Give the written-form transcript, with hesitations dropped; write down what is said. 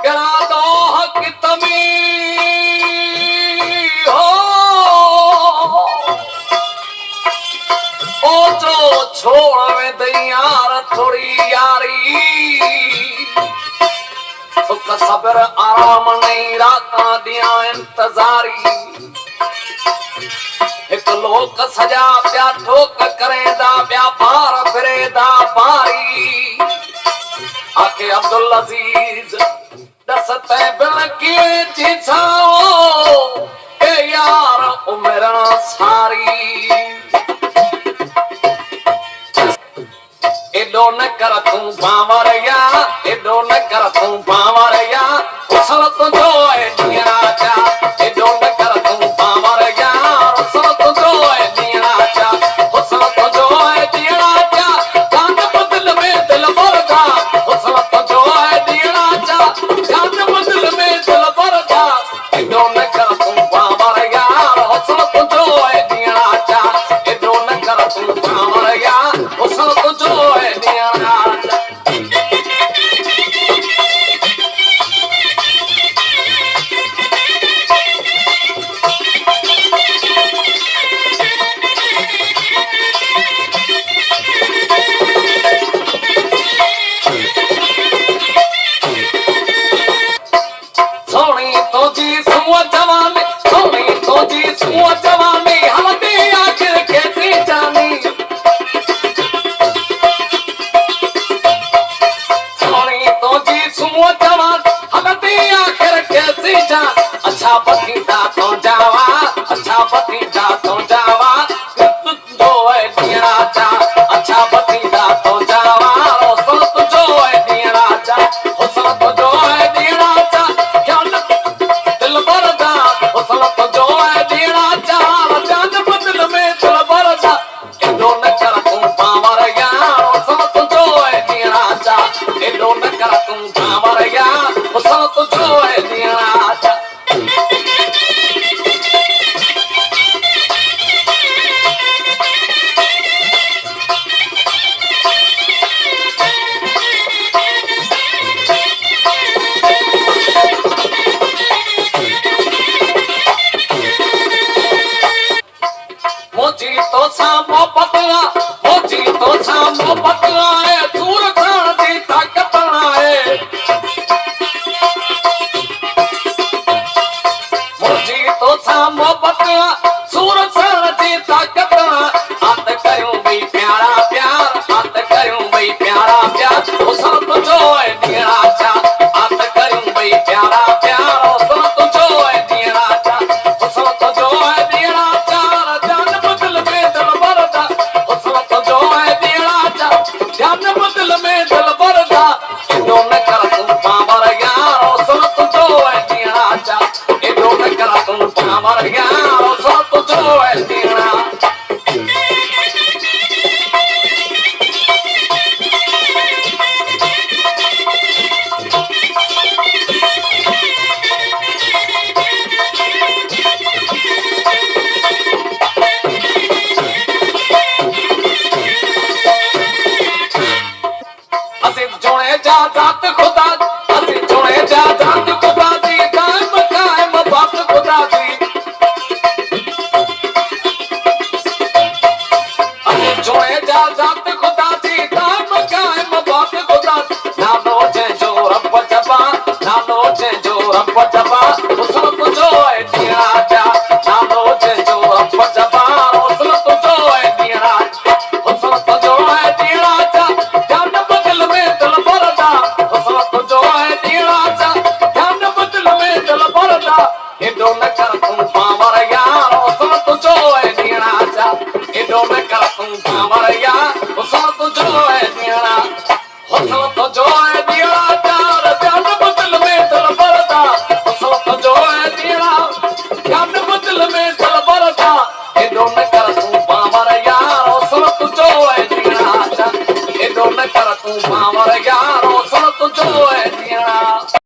करा दो हक तमी हो ओ जो छोड़ में यार थोड़ी यारी सुख सब्र आराम नहीं रात दिया इंतजारी एक लोक सजा प्या ठोक करेंदा व्यापार फिरेदा पारी आके अब्दुल अजीज दसते बिल की चिछाओ ए यार उमरा सारी एडो न कर तू बावरिया एडो न कर तू बावरिया उसल तो जो है दिया चा एडो न कर तू बावरिया उसल तो जो है दिया चा उसल तो जो है दिया चा जान बदल में दिल भरगा उसल तो जो है दिया चा जान बदल में दिल भरगा एडो न कर तू बावरिया उसल तो जो है दिया चा एडो न कर तू बावरिया उसल तो जो है दिया चा सोनी तो जी सुआ जवानी सोनी तो जी सुआ जवानी हलती आखिर कैसी जानी सोनी तो जी सुआ जवान हलती आखिर कैसी जान अच्छा बतीजा तो जावा अच्छा बतीजा तो जावा जो है दिया चा अच्छा बतीजा तो जावा हौसल तो जो है दिया चा हौसल तो जो है दिया चा दिल भरदा हौसल तो जो है दिया चा जान बदल में दिल भरदा एडो न कर तू पावर यार हौसल तो जो है दिया चा एडो न कर तू पावर यार हौसल तो